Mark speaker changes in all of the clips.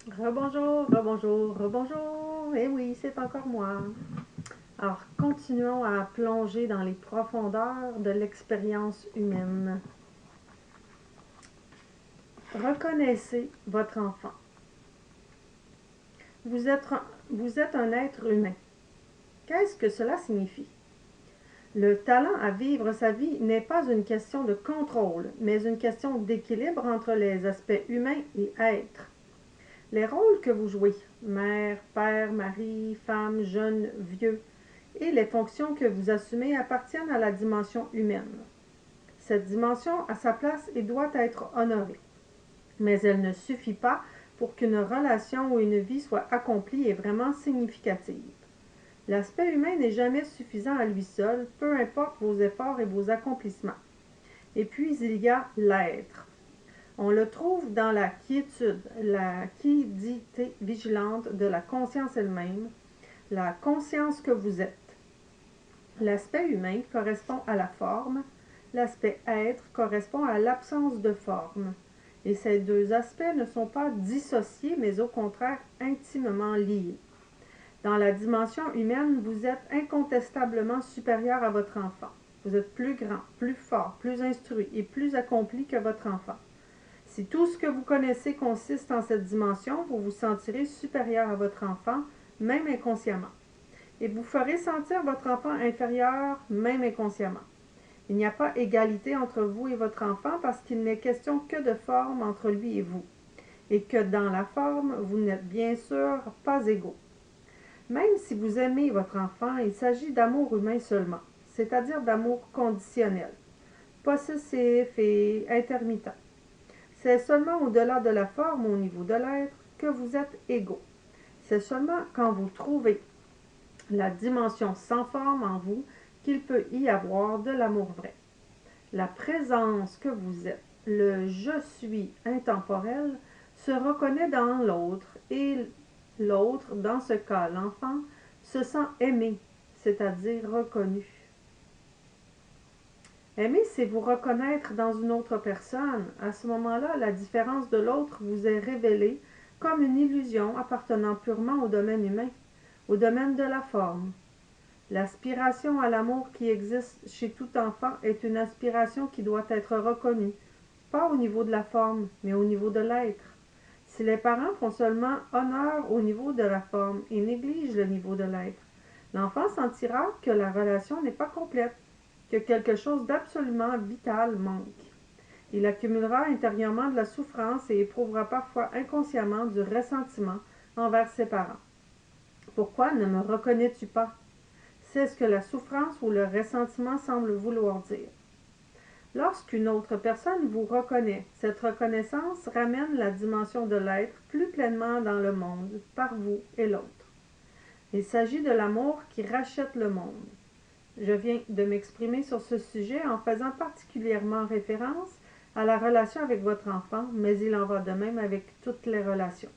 Speaker 1: Rebonjour, rebonjour, rebonjour. Eh oui, c'est encore moi. Alors, continuons à plonger dans les profondeurs de l'expérience humaine. Reconnaissez votre enfant. Vous êtes, vous êtes un être humain. Qu'est-ce que cela signifie? Le talent à vivre sa vie n'est pas une question de contrôle, mais une question d'équilibre entre les aspects humains et être. Les rôles que vous jouez, mère, père, mari, femme, jeune, vieux, et les fonctions que vous assumez appartiennent à la dimension humaine. Cette dimension a sa place et doit être honorée. Mais elle ne suffit pas pour qu'une relation ou une vie soit accomplie et vraiment significative. L'aspect humain n'est jamais suffisant à lui seul, peu importe vos efforts et vos accomplissements. Et puis il y a l'être. On le trouve dans la quiétude, la quiédité vigilante de la conscience elle-même, la conscience que vous êtes. L'aspect humain correspond à la forme, l'aspect être correspond à l'absence de forme. Et ces deux aspects ne sont pas dissociés, mais au contraire intimement liés. Dans la dimension humaine, vous êtes incontestablement supérieur à votre enfant. Vous êtes plus grand, plus fort, plus instruit et plus accompli que votre enfant. Si tout ce que vous connaissez consiste en cette dimension, vous vous sentirez supérieur à votre enfant, même inconsciemment. Et vous ferez sentir votre enfant inférieur, même inconsciemment. Il n'y a pas égalité entre vous et votre enfant parce qu'il n'est question que de forme entre lui et vous, et que dans la forme, vous n'êtes bien sûr pas égaux. Même si vous aimez votre enfant, il s'agit d'amour humain seulement, c'est-à-dire d'amour conditionnel, possessif et intermittent. C'est seulement au-delà de la forme, au niveau de l'être, que vous êtes égaux. C'est seulement quand vous trouvez la dimension sans forme en vous qu'il peut y avoir de l'amour vrai. La présence que vous êtes, le je suis intemporel, se reconnaît dans l'autre et l'autre, dans ce cas l'enfant, se sent aimé, c'est-à-dire reconnu. Aimer, c'est vous reconnaître dans une autre personne. À ce moment-là, la différence de l'autre vous est révélée comme une illusion appartenant purement au domaine humain, au domaine de la forme. L'aspiration à l'amour qui existe chez tout enfant est une aspiration qui doit être reconnue, pas au niveau de la forme, mais au niveau de l'être. Si les parents font seulement honneur au niveau de la forme et négligent le niveau de l'être, l'enfant sentira que la relation n'est pas complète, que quelque chose d'absolument vital manque. Il accumulera intérieurement de la souffrance et éprouvera parfois inconsciemment du ressentiment envers ses parents. Pourquoi ne me reconnais-tu pas? C'est ce que la souffrance ou le ressentiment semble vouloir dire. Lorsqu'une autre personne vous reconnaît, cette reconnaissance ramène la dimension de l'être plus pleinement dans le monde, par vous et l'autre. Il s'agit de l'amour qui rachète le monde. Je viens de m'exprimer sur ce sujet en faisant particulièrement référence à la relation avec votre enfant, mais il en va de même avec toutes les relations.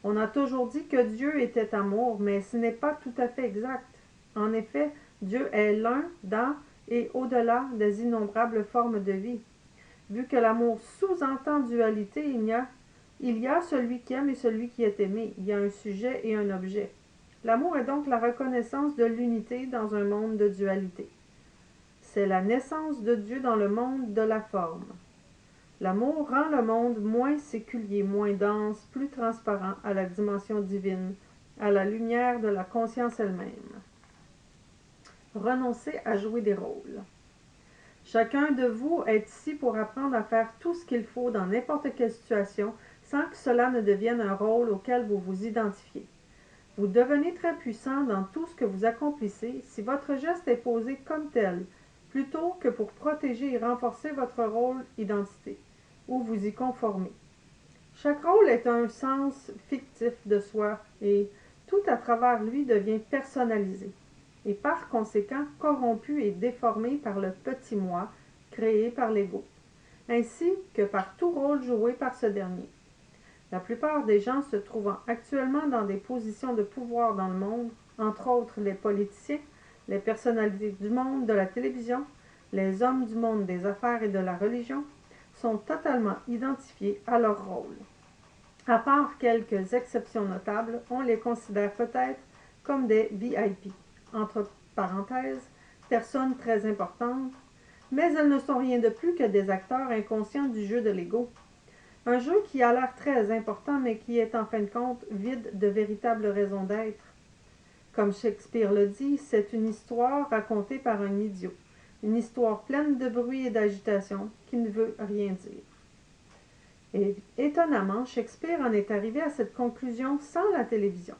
Speaker 1: On a toujours dit que Dieu était amour, mais ce n'est pas tout à fait exact. En effet, Dieu est l'un dans et au-delà des innombrables formes de vie. Vu que l'amour sous-entend dualité, il y a celui qui aime et celui qui est aimé. Il y a un sujet et un objet. L'amour est donc la reconnaissance de l'unité dans un monde de dualité. C'est la naissance de Dieu dans le monde de la forme. L'amour rend le monde moins séculier, moins dense, plus transparent à la dimension divine, à la lumière de la conscience elle-même. Renoncez à jouer des rôles. Chacun de vous est ici pour apprendre à faire tout ce qu'il faut dans n'importe quelle situation sans que cela ne devienne un rôle auquel vous vous identifiez. Vous devenez très puissant dans tout ce que vous accomplissez si votre geste est posé comme tel, plutôt que pour protéger et renforcer votre rôle identité, ou vous y conformer. Chaque rôle est un sens fictif de soi et tout à travers lui devient personnalisé et par conséquent corrompu et déformé par le petit moi créé par l'ego, ainsi que par tout rôle joué par ce dernier. La plupart des gens se trouvant actuellement dans des positions de pouvoir dans le monde, entre autres les politiciens, les personnalités du monde de la télévision, les hommes du monde des affaires et de la religion, sont totalement identifiés à leur rôle. À part quelques exceptions notables, on les considère peut-être comme des VIP, entre parenthèses, personnes très importantes, mais elles ne sont rien de plus que des acteurs inconscients du jeu de l'ego. Un jeu qui a l'air très important, mais qui est en fin de compte vide de véritable raison d'être. Comme Shakespeare le dit, c'est une histoire racontée par un idiot, une histoire pleine de bruit et d'agitation qui ne veut rien dire. Et étonnamment, Shakespeare en est arrivé à cette conclusion sans la télévision.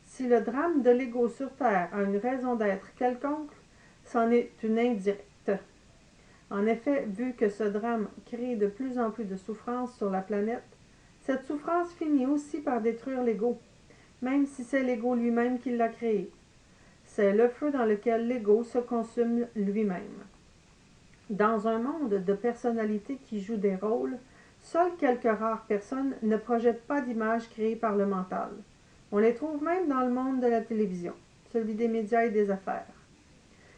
Speaker 1: Si le drame de l'ego sur Terre a une raison d'être quelconque, c'en est une indirecte. En effet, vu que ce drame crée de plus en plus de souffrance sur la planète, cette souffrance finit aussi par détruire l'ego, même si c'est l'ego lui-même qui l'a créé. C'est le feu dans lequel l'ego se consume lui-même. Dans un monde de personnalités qui jouent des rôles, seules quelques rares personnes ne projettent pas d'images créées par le mental. On les trouve même dans le monde de la télévision, celui des médias et des affaires.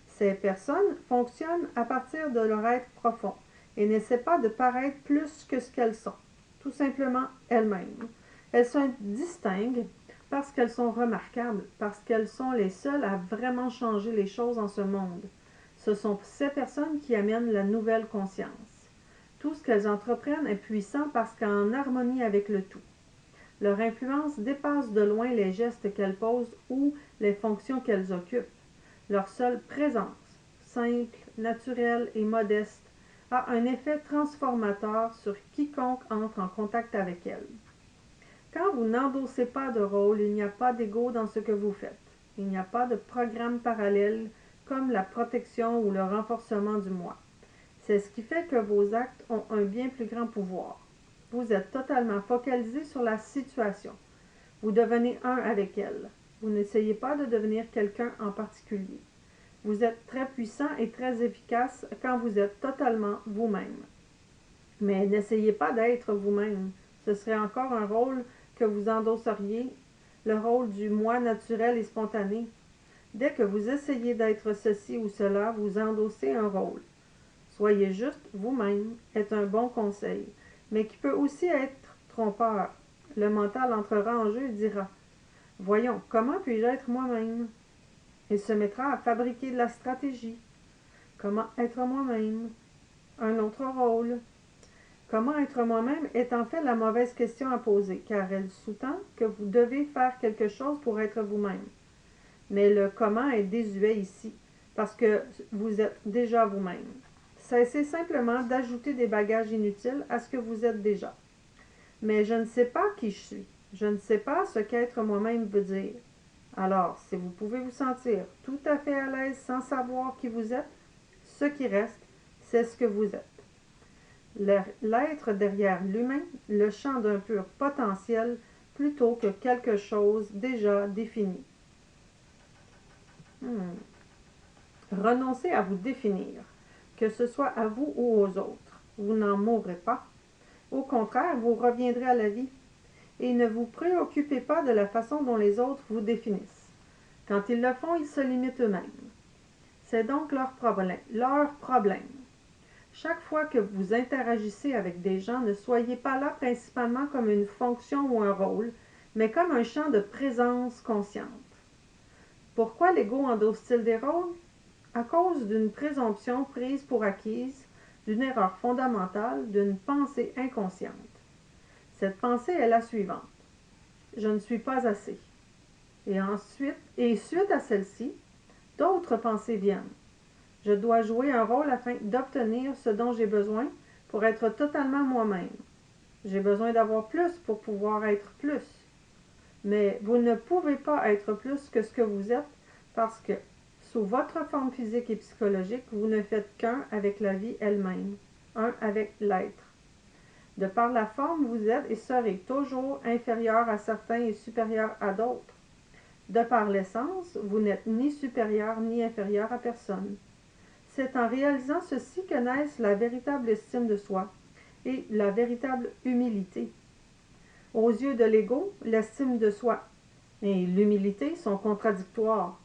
Speaker 1: Ces personnes fonctionnent à partir de leur être profond et n'essaient pas de paraître plus que ce qu'elles sont, tout simplement elles-mêmes. Elles se distinguent parce qu'elles sont remarquables, parce qu'elles sont les seules à vraiment changer les choses en ce monde. Ce sont ces personnes qui amènent la nouvelle conscience. Tout ce qu'elles entreprennent est puissant parce qu'en harmonie avec le tout. Leur influence dépasse de loin les gestes qu'elles posent ou les fonctions qu'elles occupent. Leur seule présence, simple, naturelle et modeste, a un effet transformateur sur quiconque entre en contact avec elles. Quand vous n'endossez pas de rôle, il n'y a pas d'ego dans ce que vous faites. Il n'y a pas de programme parallèle comme la protection ou le renforcement du moi. C'est ce qui fait que vos actes ont un bien plus grand pouvoir. Vous êtes totalement focalisé sur la situation. Vous devenez un avec elle. Vous n'essayez pas de devenir quelqu'un en particulier. Vous êtes très puissant et très efficace quand vous êtes totalement vous-même. Mais n'essayez pas d'être vous-même. Ce serait encore un rôle que vous endosseriez, le rôle du moi naturel et spontané. Dès que vous essayez d'être ceci ou cela, vous endossez un rôle. Soyez juste vous-même est un bon conseil, mais qui peut aussi être trompeur. Le mental entrera en jeu et dira « Voyons, comment puis-je être moi-même » Il se mettra à fabriquer de la stratégie. Comment être moi-même? Un autre rôle. Comment être moi-même est en fait la mauvaise question à poser, car elle sous-tend que vous devez faire quelque chose pour être vous-même. Mais le comment est désuet ici, parce que vous êtes déjà vous-même. Cessez simplement d'ajouter des bagages inutiles à ce que vous êtes déjà. Mais je ne sais pas qui je suis. Je ne sais pas ce qu'être moi-même veut dire. Alors, si vous pouvez vous sentir tout à fait à l'aise sans savoir qui vous êtes, ce qui reste, c'est ce que vous êtes. L'être derrière l'humain, le champ d'un pur potentiel plutôt que quelque chose déjà défini. Renoncez à vous définir, que ce soit à vous ou aux autres. Vous n'en mourrez pas. Au contraire, vous reviendrez à la vie. Et ne vous préoccupez pas de la façon dont les autres vous définissent. Quand ils le font, ils se limitent eux-mêmes. C'est donc leur problème. Chaque fois que vous interagissez avec des gens, ne soyez pas là principalement comme une fonction ou un rôle, mais comme un champ de présence consciente. Pourquoi l'ego endosse-t-il des rôles? À cause d'une présomption prise pour acquise, d'une erreur fondamentale, d'une pensée inconsciente. Cette pensée est la suivante. Je ne suis pas assez. Et suite à celle-ci, d'autres pensées viennent. Je dois jouer un rôle afin d'obtenir ce dont j'ai besoin pour être totalement moi-même. J'ai besoin d'avoir plus pour pouvoir être plus. Mais vous ne pouvez pas être plus que ce que vous êtes parce que, sous votre forme physique et psychologique, vous ne faites qu'un avec la vie elle-même, un avec l'être. De par la forme, vous êtes et serez toujours inférieur à certains et supérieur à d'autres. De par l'essence, vous n'êtes ni supérieur ni inférieur à personne. C'est en réalisant ceci que naissent la véritable estime de soi et la véritable humilité. Aux yeux de l'ego, l'estime de soi et l'humilité sont contradictoires.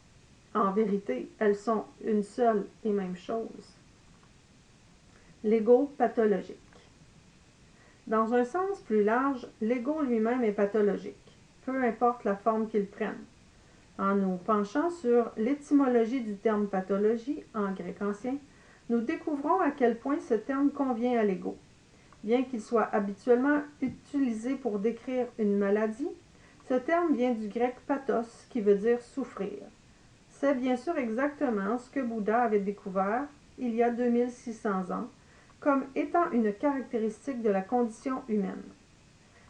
Speaker 1: En vérité, elles sont une seule et même chose. L'ego pathologique. Dans un sens plus large, l'ego lui-même est pathologique, peu importe la forme qu'il prenne. En nous penchant sur l'étymologie du terme pathologie, en grec ancien, nous découvrons à quel point ce terme convient à l'ego. Bien qu'il soit habituellement utilisé pour décrire une maladie, ce terme vient du grec pathos, qui veut dire souffrir. C'est bien sûr exactement ce que Bouddha avait découvert, il y a 2600 ans, comme étant une caractéristique de la condition humaine.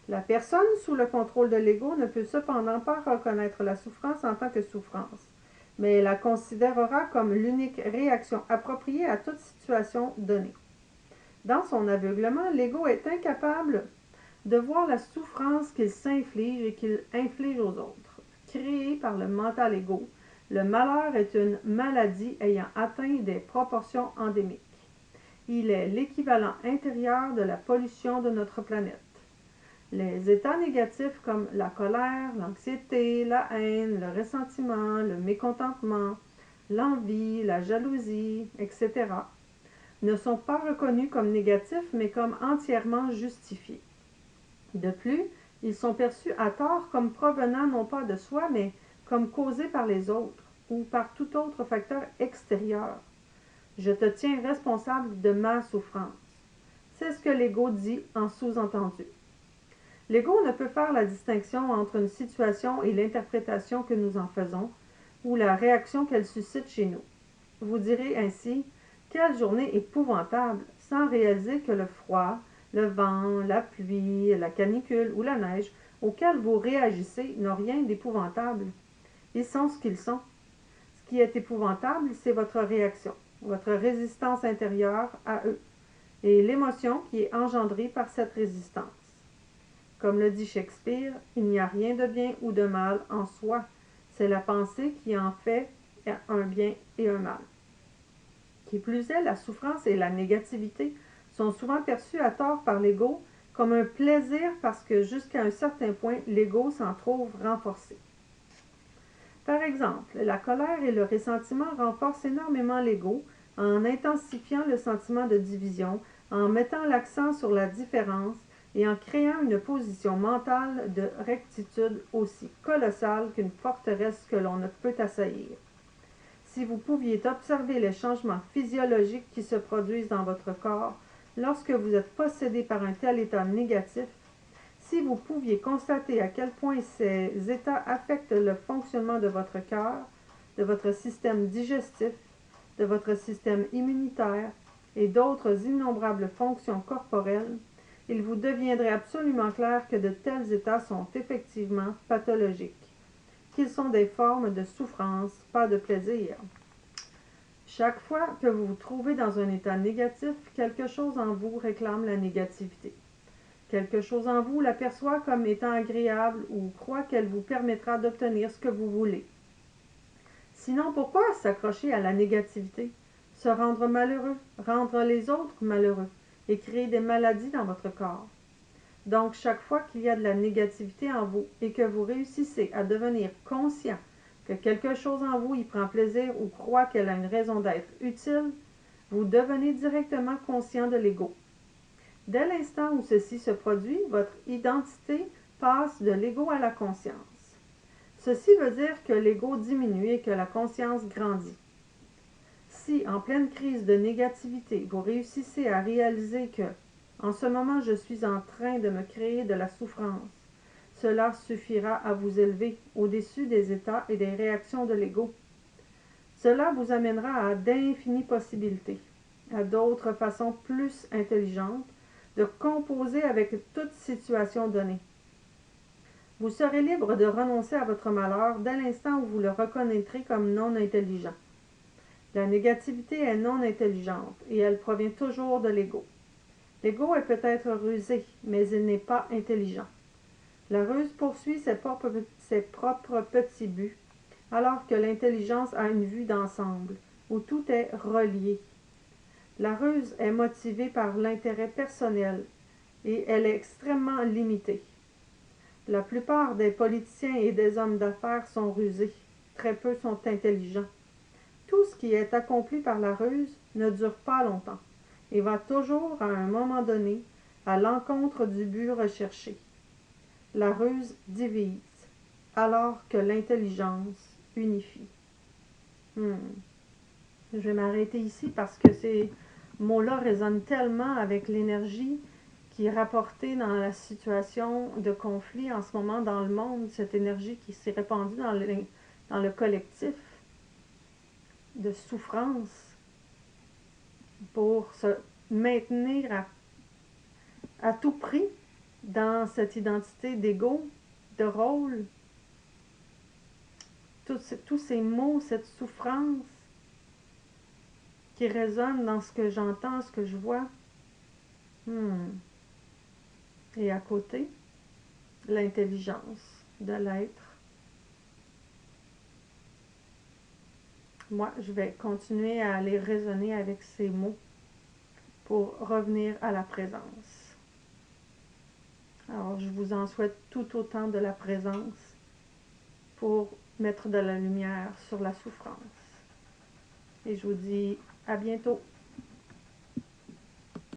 Speaker 1: La personne sous le contrôle de l'ego ne peut cependant pas reconnaître la souffrance en tant que souffrance, mais la considérera comme l'unique réaction appropriée à toute situation donnée. Dans son aveuglement, l'ego est incapable de voir la souffrance qu'il s'inflige et qu'il inflige aux autres. Créé par le mental égo, le malheur est une maladie ayant atteint des proportions endémiques. Il est l'équivalent intérieur de la pollution de notre planète. Les états négatifs comme la colère, l'anxiété, la haine, le ressentiment, le mécontentement, l'envie, la jalousie, etc., ne sont pas reconnus comme négatifs mais comme entièrement justifiés. De plus, ils sont perçus à tort comme provenant non pas de soi mais comme causés par les autres ou par tout autre facteur extérieur. Je te tiens responsable de ma souffrance. C'est ce que l'ego dit en sous-entendu. L'ego ne peut faire la distinction entre une situation et l'interprétation que nous en faisons, ou la réaction qu'elle suscite chez nous. Vous direz ainsi « Quelle journée épouvantable !» sans réaliser que le froid, le vent, la pluie, la canicule ou la neige auxquels vous réagissez n'ont rien d'épouvantable. Ils sont ce qu'ils sont. Ce qui est épouvantable, c'est votre réaction, votre résistance intérieure à eux, et l'émotion qui est engendrée par cette résistance. Comme le dit Shakespeare, il n'y a rien de bien ou de mal en soi, c'est la pensée qui en fait un bien et un mal. Qui plus est, la souffrance et la négativité sont souvent perçues à tort par l'ego comme un plaisir parce que jusqu'à un certain point, l'ego s'en trouve renforcé. Par exemple, la colère et le ressentiment renforcent énormément l'ego en intensifiant le sentiment de division, en mettant l'accent sur la différence et en créant une position mentale de rectitude aussi colossale qu'une forteresse que l'on ne peut assaillir. Si vous pouviez observer les changements physiologiques qui se produisent dans votre corps lorsque vous êtes possédé par un tel état négatif, si vous pouviez constater à quel point ces états affectent le fonctionnement de votre cœur, de votre système digestif, de votre système immunitaire et d'autres innombrables fonctions corporelles, il vous deviendrait absolument clair que de tels états sont effectivement pathologiques, qu'ils sont des formes de souffrance, pas de plaisir. Chaque fois que vous vous trouvez dans un état négatif, quelque chose en vous réclame la négativité. Quelque chose en vous l'aperçoit comme étant agréable ou croit qu'elle vous permettra d'obtenir ce que vous voulez. Sinon, pourquoi s'accrocher à la négativité, se rendre malheureux, rendre les autres malheureux et créer des maladies dans votre corps? Donc, chaque fois qu'il y a de la négativité en vous et que vous réussissez à devenir conscient que quelque chose en vous y prend plaisir ou croit qu'elle a une raison d'être utile, vous devenez directement conscient de l'ego. Dès l'instant où ceci se produit, votre identité passe de l'ego à la conscience. Ceci veut dire que l'ego diminue et que la conscience grandit. Si, en pleine crise de négativité, vous réussissez à réaliser que, en ce moment, je suis en train de me créer de la souffrance, cela suffira à vous élever au-dessus des états et des réactions de l'ego. Cela vous amènera à d'infinies possibilités, à d'autres façons plus intelligentes de composer avec toute situation donnée. Vous serez libre de renoncer à votre malheur dès l'instant où vous le reconnaîtrez comme non intelligent. La négativité est non intelligente et elle provient toujours de l'ego. L'ego est peut-être rusé, mais il n'est pas intelligent. La ruse poursuit ses propres petits buts, alors que l'intelligence a une vue d'ensemble, où tout est relié. La ruse est motivée par l'intérêt personnel et elle est extrêmement limitée. La plupart des politiciens et des hommes d'affaires sont rusés, très peu sont intelligents. Tout ce qui est accompli par la ruse ne dure pas longtemps et va toujours, à un moment donné, à l'encontre du but recherché. La ruse divise, alors que l'intelligence unifie. Je vais m'arrêter ici parce que ces mots-là résonnent tellement avec l'énergie qui est rapportée dans la situation de conflit en ce moment dans le monde, cette énergie qui s'est répandue dans le collectif de souffrance pour se maintenir à tout prix dans cette identité d'ego, de rôle. Tous ces mots, cette souffrance qui résonne dans ce que j'entends, ce que je vois. Et à côté, l'intelligence de l'être. Moi, je vais continuer à aller raisonner avec ces mots pour revenir à la présence. Alors, je vous en souhaite tout autant de la présence pour mettre de la lumière sur la souffrance. Et je vous dis à bientôt.